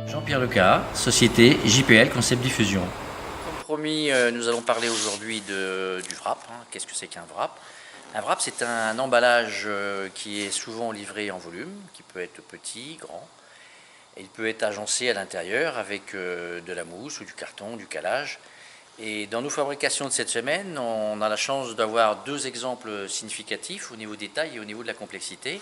Jean-Pierre Leca, société JPL Concept Diffusion. Comme promis, nous allons parler aujourd'hui du wrap. Qu'est-ce que c'est qu'un wrap? Un wrap, c'est un emballage qui est souvent livré en volume, qui peut être petit, grand. Et il peut être agencé à l'intérieur avec de la mousse ou du carton, du calage. Et dans nos fabrications de cette semaine, on a la chance d'avoir deux exemples significatifs au niveau des tailles et au niveau de la complexité.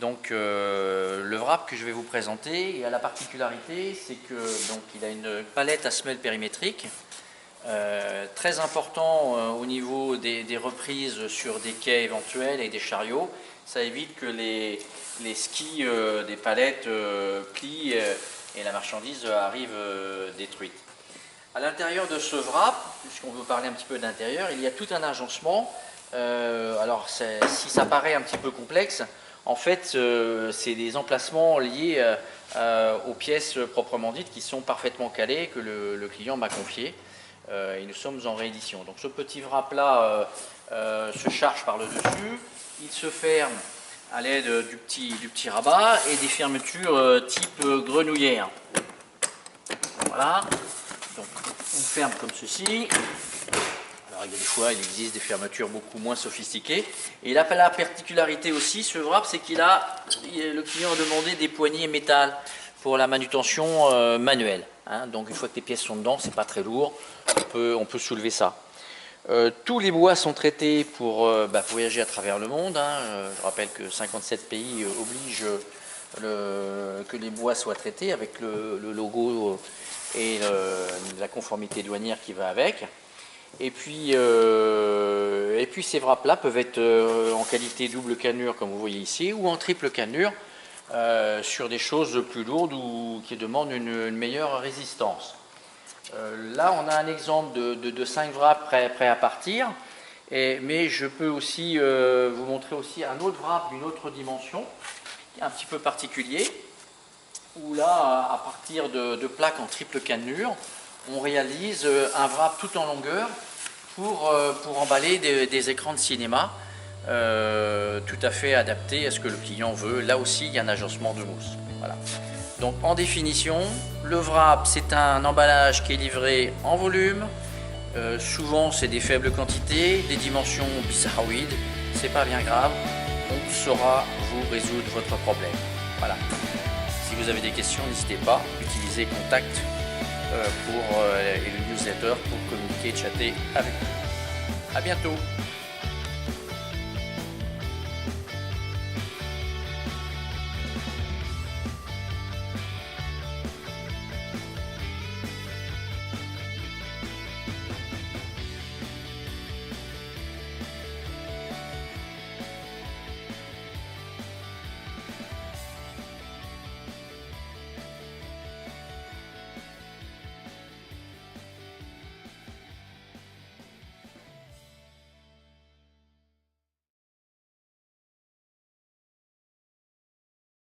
Donc le wrap que je vais vous présenter a la particularité, c'est qu'il a une palette à semelles périmétriques, très important au niveau des reprises sur des quais éventuels et des chariots. Ça évite que les skis des palettes plient et la marchandise arrive détruite. À l'intérieur de ce wrap, puisqu'on veut parler un petit peu de l'intérieur, il y a tout un agencement. Alors si ça paraît un petit peu complexe, en fait c'est des emplacements liés aux pièces proprement dites qui sont parfaitement calées, que le client m'a confié. Et nous sommes en réédition. Donc ce petit wrap là se charge par le dessus, il se ferme à l'aide du petit rabat et des fermetures type grenouillère. Voilà. Donc, on ferme comme ceci. Alors, il y a des fois, il existe des fermetures beaucoup moins sophistiquées. Et il a la particularité aussi, ce wrap, c'est le client a demandé des poignées métal pour la manutention manuelle. Donc, une fois que les pièces sont dedans, c'est pas très lourd, on peut soulever ça. Tous les bois sont traités pour voyager à travers le monde. Je rappelle que 57 pays obligent que les bois soient traités avec le logo et la conformité douanière qui va avec. Et puis ces wraps là peuvent être en qualité double cannure comme vous voyez ici, ou en triple cannure sur des choses plus lourdes ou qui demandent une meilleure résistance. Là on a un exemple de 5 wraps prêts à partir, mais je peux aussi vous montrer aussi un autre wrap d'une autre dimension, qui est un petit peu particulier, où là, à partir de plaques en triple cannure, on réalise un wrap tout en longueur pour emballer des écrans de cinéma tout à fait adaptés à ce que le client veut. Là aussi, il y a un agencement de mousse. Voilà. Donc, en définition, le wrap, c'est un emballage qui est livré en volume. Souvent, c'est des faibles quantités, des dimensions bizarroïdes. C'est pas bien grave. On saura vous résoudre votre problème. Voilà. Si vous avez des questions, n'hésitez pas, utilisez Contact et le newsletter pour communiquer et chatter avec nous. À bientôt.